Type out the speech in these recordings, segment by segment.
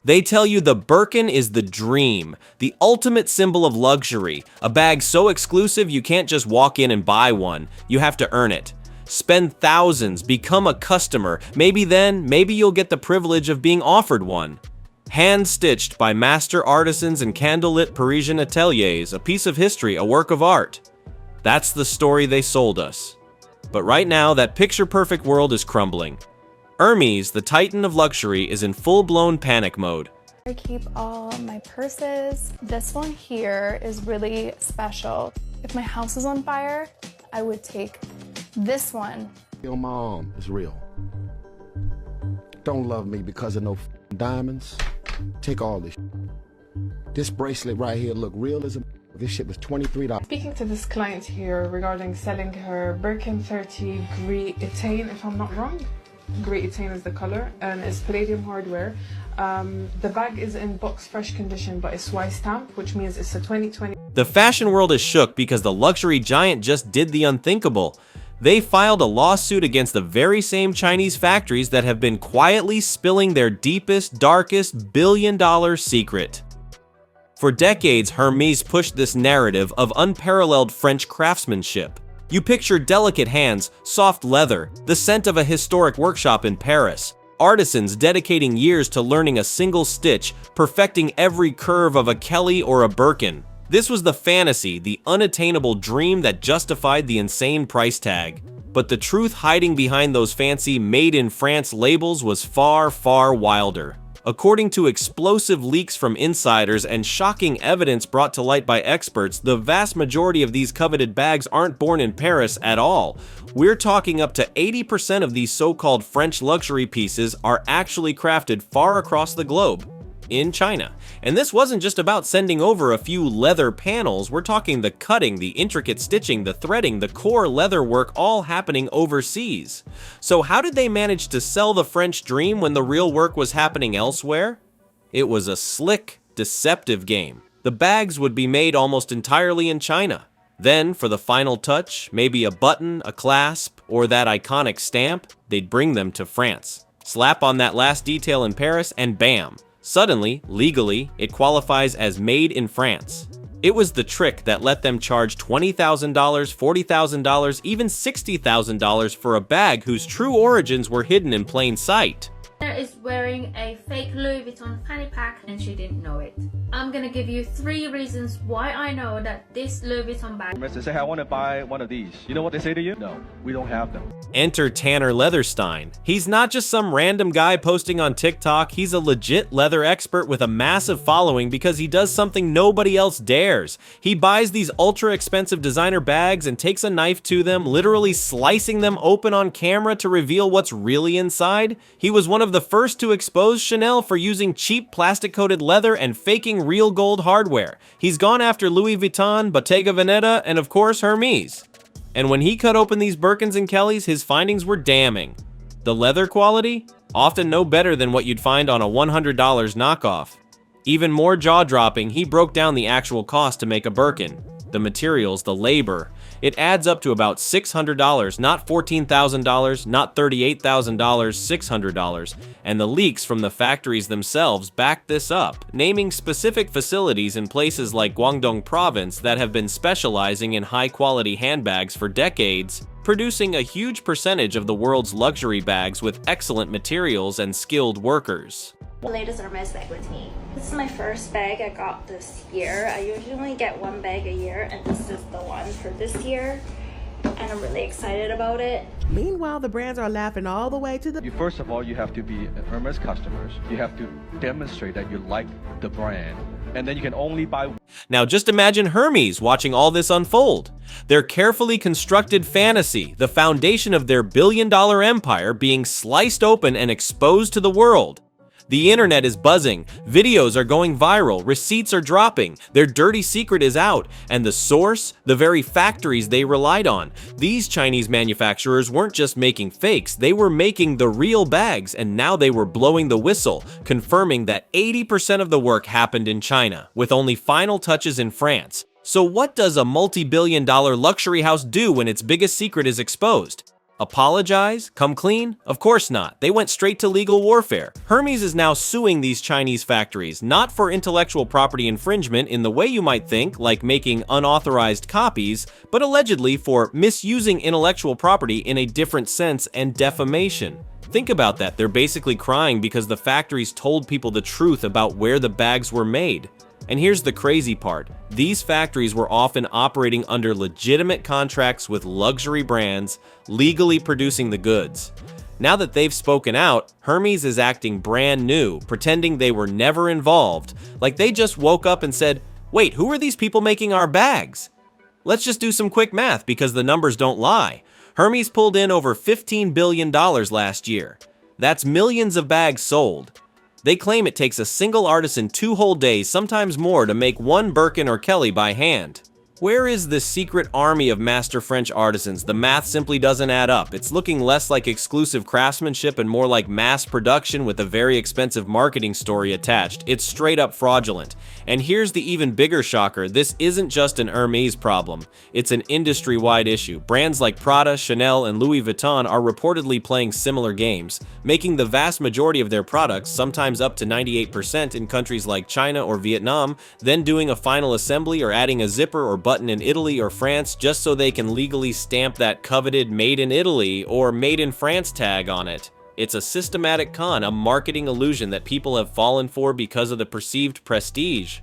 They tell you the Birkin is the dream, the ultimate symbol of luxury, a bag so exclusive you can't just walk in and buy one, you have to earn it. Spend thousands, become a customer, maybe you'll get the privilege of being offered one. Hand-stitched by master artisans in candlelit Parisian ateliers, a piece of history, a work of art. That's the story they sold us. But right now, that picture-perfect world is crumbling. Hermes, the titan of luxury, is in full-blown panic mode. I keep all my purses. This one here is really special. If my house is on fire, I would take this one. Feel my arm is real. Don't love me because of no diamonds. Take all this. This bracelet right here look real as a. This shit was $23. Speaking to this client here regarding selling her Birkin 30 Gris Ethane, if I'm not wrong. Gris Ethane is the color and it's palladium hardware. The bag is in box fresh condition but it's SUES stamp, which means it's a 2020. The fashion world is shook because the luxury giant just did the unthinkable. They filed a lawsuit against the very same Chinese factories that have been quietly spilling their deepest, darkest billion-dollar secret. For decades, Hermes pushed this narrative of unparalleled French craftsmanship. You picture delicate hands, soft leather, the scent of a historic workshop in Paris, artisans dedicating years to learning a single stitch, perfecting every curve of a Kelly or a Birkin. This was the fantasy, the unattainable dream that justified the insane price tag. But the truth hiding behind those fancy made in France labels was far, far wilder. According to explosive leaks from insiders and shocking evidence brought to light by experts, the vast majority of these coveted bags aren't born in Paris at all. We're talking up to 80% of these so-called French luxury pieces are actually crafted far across the globe, in China. And this wasn't just about sending over a few leather panels, we're talking the cutting, the intricate stitching, the threading, the core leather work all happening overseas. So how did they manage to sell the French dream when the real work was happening elsewhere? It was a slick, deceptive game. The bags would be made almost entirely in China. Then, for the final touch, maybe a button, a clasp, or that iconic stamp, they'd bring them to France. Slap on that last detail in Paris and bam! Suddenly, legally, it qualifies as made in France. It was the trick that let them charge $20,000, $40,000, even $60,000 for a bag whose true origins were hidden in plain sight. Tanner is wearing a fake Louis Vuitton fanny pack and she didn't know it. I'm gonna give you 3 reasons why I know that this Louis Vuitton bag. They say, hey, I want to buy one of these. You know what they say to you? No, we don't have them. Enter Tanner Leatherstein. He's not just some random guy posting on TikTok, he's a legit leather expert with a massive following because he does something nobody else dares. He buys these ultra expensive designer bags and takes a knife to them, literally slicing them open on camera to reveal what's really inside. He was one of the first to expose Chanel for using cheap plastic-coated leather and faking real gold hardware. He's gone after Louis Vuitton, Bottega Veneta, and of course Hermes. And when he cut open these Birkins and Kellys, his findings were damning. The leather quality? Often no better than what you'd find on a $100 knockoff. Even more jaw-dropping, he broke down the actual cost to make a Birkin. The materials, the labor. It adds up to about $600, not $14,000, not $38,000, $600. And the leaks from the factories themselves back this up, naming specific facilities in places like Guangdong province that have been specializing in high-quality handbags for decades, producing a huge percentage of the world's luxury bags with excellent materials and skilled workers. The latest Hermes bag with me. This is my first bag I got this year. I usually get 1 bag a year and this is the one for this year. And I'm really excited about it. Meanwhile, the brands are laughing all the way to the... First of all, you have to be Hermes customers. You have to demonstrate that you like the brand. And then you can only buy... Now just imagine Hermes watching all this unfold. Their carefully constructed fantasy, the foundation of their billion-dollar empire, being sliced open and exposed to the world. The internet is buzzing, videos are going viral, receipts are dropping, their dirty secret is out, and the source, the very factories they relied on. These Chinese manufacturers weren't just making fakes, they were making the real bags, and now they were blowing the whistle, confirming that 80% of the work happened in China, with only final touches in France. So what does a multi-billion-dollar luxury house do when its biggest secret is exposed? Apologize? Come clean? Of course not. They went straight to legal warfare. Hermes is now suing these Chinese factories, not for intellectual property infringement in the way you might think, like making unauthorized copies, but allegedly for misusing intellectual property in a different sense and defamation. Think about that. They're basically crying because the factories told people the truth about where the bags were made. And here's the crazy part. These factories were often operating under legitimate contracts with luxury brands, legally producing the goods. Now that they've spoken out, Hermes is acting brand new, pretending they were never involved, like they just woke up and said, wait, who are these people making our bags? Let's just do some quick math because the numbers don't lie. Hermes pulled in over $15 billion last year. That's millions of bags sold. They claim it takes a single artisan 2 whole days, sometimes more, to make one Birkin or Kelly by hand. Where is the secret army of master French artisans? The math simply doesn't add up. It's looking less like exclusive craftsmanship and more like mass production with a very expensive marketing story attached. It's straight up fraudulent. And here's the even bigger shocker. This isn't just an Hermes problem. It's an industry-wide issue. Brands like Prada, Chanel, and Louis Vuitton are reportedly playing similar games, making the vast majority of their products, sometimes up to 98% in countries like China or Vietnam, then doing a final assembly or adding a zipper or button in Italy or France just so they can legally stamp that coveted Made in Italy or Made in France tag on it. It's a systematic con, a marketing illusion that people have fallen for because of the perceived prestige.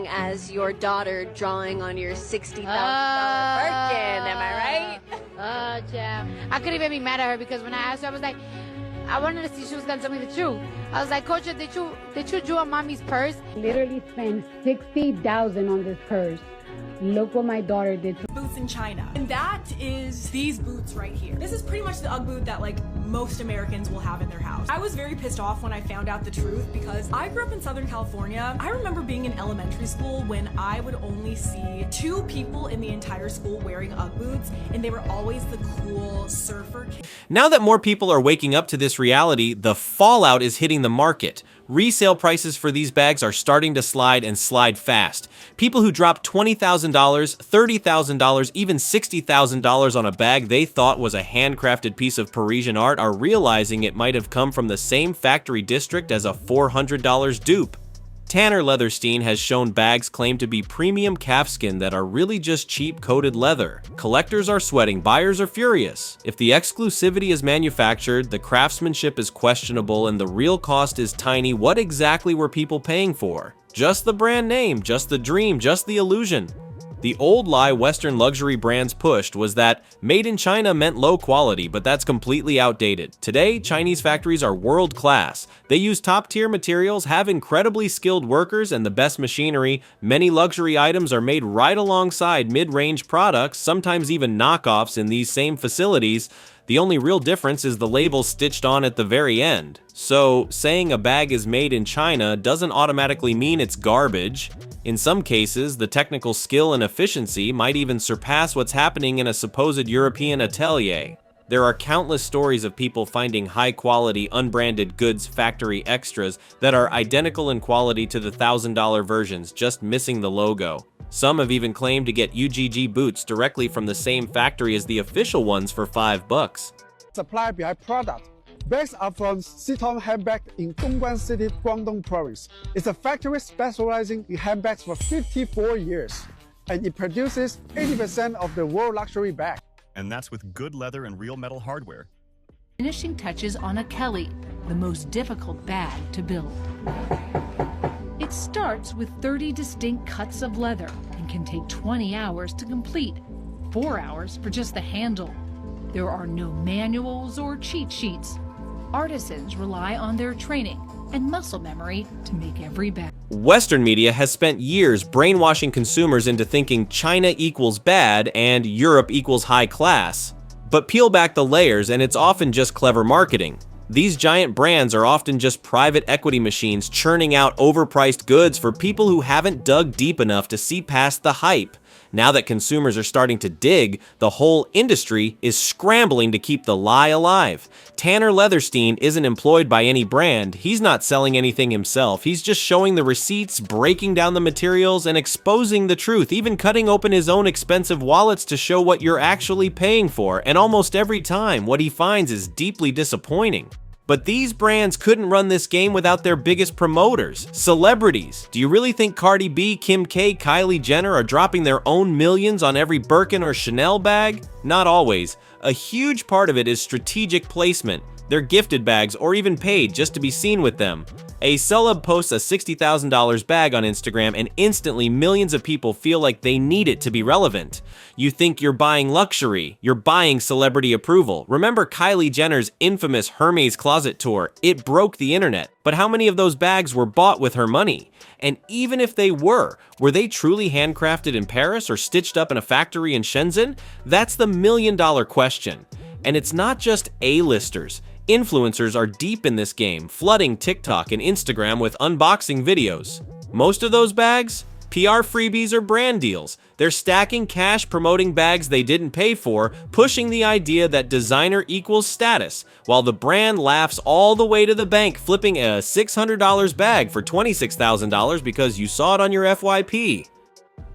As your daughter drawing on your $60,000 Birkin, am I right? Yeah. I couldn't even be mad at her because when I asked her, I was like, I wanted to see if she was gonna tell me the truth. I was like, Coach, did you draw on mommy's purse? Literally spent $60,000 on this purse. Look what my daughter did. Boots in China. And that is these boots right here. This is pretty much the UGG boot that like most Americans will have in their house. I was very pissed off when I found out the truth because I grew up in Southern California. I remember being in elementary school when I would only see 2 people in the entire school wearing UGG boots, and they were always the cool surfer kids. Now that more people are waking up to this reality, the fallout is hitting the market. Resale prices for these bags are starting to slide and slide fast. People who dropped $20,000, $30,000, even $60,000 on a bag they thought was a handcrafted piece of Parisian art are realizing it might have come from the same factory district as a $400 dupe. Tanner Leatherstein has shown bags claimed to be premium calfskin that are really just cheap coated leather. Collectors are sweating, buyers are furious. If the exclusivity is manufactured, the craftsmanship is questionable, and the real cost is tiny, what exactly were people paying for? Just the brand name, just the dream, just the illusion. The old lie Western luxury brands pushed was that made in China meant low quality, but that's completely outdated. Today, Chinese factories are world-class. They use top-tier materials, have incredibly skilled workers, and the best machinery. Many luxury items are made right alongside mid-range products, sometimes even knockoffs in these same facilities. The only real difference is the label stitched on at the very end. So, saying a bag is made in China doesn't automatically mean it's garbage. In some cases, the technical skill and efficiency might even surpass what's happening in a supposed European atelier. There are countless stories of people finding high-quality, unbranded goods factory extras that are identical in quality to the $1,000 versions, just missing the logo. Some have even claimed to get UGG boots directly from the same factory as the official ones for $5. Supply behind product. Bags are from Siton Handbag in Dongguan City, Guangdong Province. It's a factory specializing in handbags for 54 years, and it produces 80% of the world luxury bag. And that's with good leather and real metal hardware. Finishing touches on a Kelly, the most difficult bag to build. It starts with 30 distinct cuts of leather and can take 20 hours to complete, 4 hours for just the handle. There are no manuals or cheat sheets. Artisans rely on their training and muscle memory to make every bag. Western media has spent years brainwashing consumers into thinking China equals bad and Europe equals high class. But peel back the layers and it's often just clever marketing. These giant brands are often just private equity machines churning out overpriced goods for people who haven't dug deep enough to see past the hype. Now that consumers are starting to dig, the whole industry is scrambling to keep the lie alive. Tanner Leatherstein isn't employed by any brand. He's not selling anything himself. He's just showing the receipts, breaking down the materials, and exposing the truth, even cutting open his own expensive wallets to show what you're actually paying for. And almost every time, what he finds is deeply disappointing. But these brands couldn't run this game without their biggest promoters, celebrities. Do you really think Cardi B, Kim K, Kylie Jenner are dropping their own millions on every Birkin or Chanel bag? Not always. A huge part of it is strategic placement. They're gifted bags or even paid just to be seen with them. A celeb posts a $60,000 bag on Instagram and instantly millions of people feel like they need it to be relevant. You think you're buying luxury, you're buying celebrity approval. Remember Kylie Jenner's infamous Hermes closet tour? It broke the internet. But how many of those bags were bought with her money? And even if they were they truly handcrafted in Paris or stitched up in a factory in Shenzhen? That's the million-dollar question. And it's not just A-listers. Influencers are deep in this game, flooding TikTok and Instagram with unboxing videos. Most of those bags? PR freebies or brand deals. They're stacking cash promoting bags they didn't pay for, pushing the idea that designer equals status, while the brand laughs all the way to the bank flipping a $600 bag for $26,000 because you saw it on your FYP.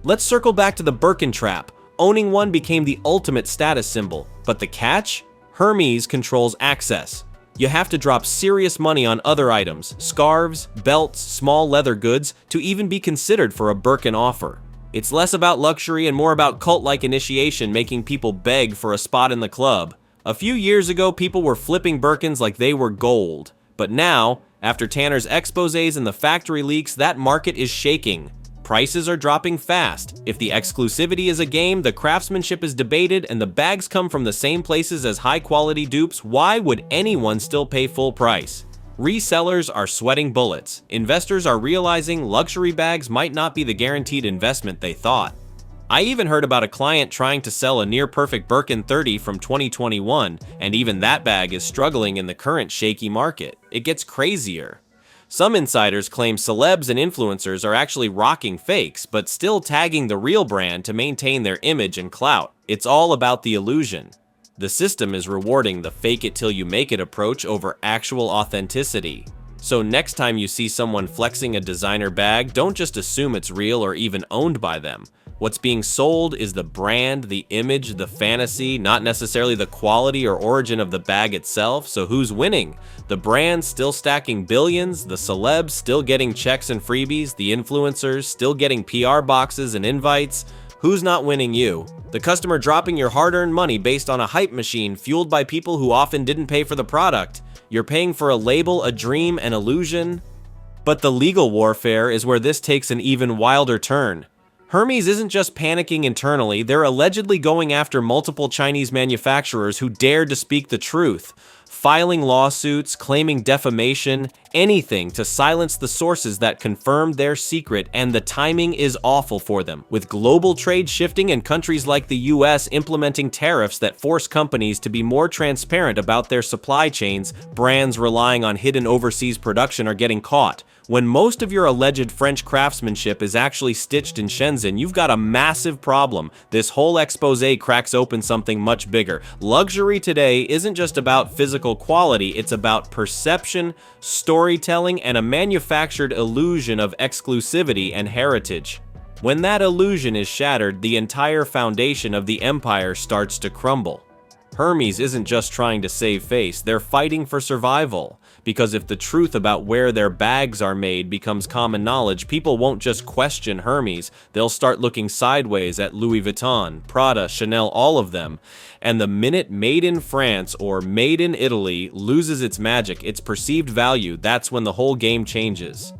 Let's circle back to the Birkin trap. Owning one became the ultimate status symbol, but the catch? Hermes controls access. You have to drop serious money on other items, scarves, belts, small leather goods, to even be considered for a Birkin offer. It's less about luxury and more about cult-like initiation, making people beg for a spot in the club. A few years ago, people were flipping Birkins like they were gold. But now, after Tanner's exposés and the factory leaks, that market is shaking. Prices are dropping fast. If the exclusivity is a game, the craftsmanship is debated, and the bags come from the same places as high-quality dupes, why would anyone still pay full price? Resellers are sweating bullets. Investors are realizing luxury bags might not be the guaranteed investment they thought. I even heard about a client trying to sell a near-perfect Birkin 30 from 2021, and even that bag is struggling in the current shaky market. It gets crazier. Some insiders claim celebs and influencers are actually rocking fakes, but still tagging the real brand to maintain their image and clout. It's all about the illusion. The system is rewarding the fake it till you make it approach over actual authenticity. So next time you see someone flexing a designer bag, don't just assume it's real or even owned by them. What's being sold is the brand, the image, the fantasy, not necessarily the quality or origin of the bag itself. So who's winning? The brand still stacking billions, the celebs still getting checks and freebies, the influencers still getting PR boxes and invites. Who's not winning you? The customer dropping your hard-earned money based on a hype machine fueled by people who often didn't pay for the product. You're paying for a label, a dream, an illusion. But the legal warfare is where this takes an even wilder turn. Hermes isn't just panicking internally, they're allegedly going after multiple Chinese manufacturers who dared to speak the truth, filing lawsuits, claiming defamation, anything to silence the sources that confirmed their secret, and the timing is awful for them. With global trade shifting and countries like the US implementing tariffs that force companies to be more transparent about their supply chains, brands relying on hidden overseas production are getting caught. When most of your alleged French craftsmanship is actually stitched in Shenzhen, you've got a massive problem. This whole exposé cracks open something much bigger. Luxury today isn't just about physical quality, it's about perception, storytelling, and a manufactured illusion of exclusivity and heritage. When that illusion is shattered, the entire foundation of the empire starts to crumble. Hermes isn't just trying to save face, they're fighting for survival. Because if the truth about where their bags are made becomes common knowledge, people won't just question Hermes, they'll start looking sideways at Louis Vuitton, Prada, Chanel, all of them. And the minute made in France or made in Italy loses its magic, its perceived value, that's when the whole game changes.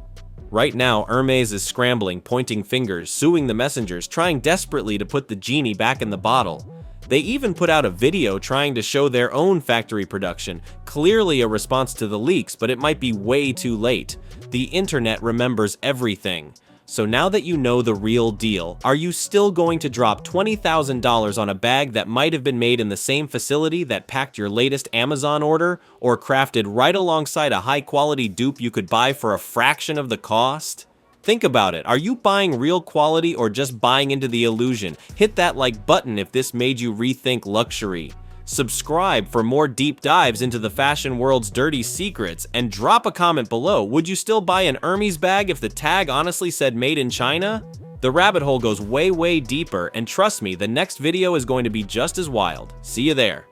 Right now, Hermes is scrambling, pointing fingers, suing the messengers, trying desperately to put the genie back in the bottle. They even put out a video trying to show their own factory production, clearly a response to the leaks, but it might be way too late. The internet remembers everything. So now that you know the real deal, are you still going to drop $20,000 on a bag that might have been made in the same facility that packed your latest Amazon order, or crafted right alongside a high-quality dupe you could buy for a fraction of the cost? Think about it. Are you buying real quality or just buying into the illusion? Hit that like button if this made you rethink luxury. Subscribe for more deep dives into the fashion world's dirty secrets, and drop a comment below. Would you still buy an Hermes bag if the tag honestly said made in China? The rabbit hole goes way deeper, and trust me, the next video is going to be just as wild. See you there.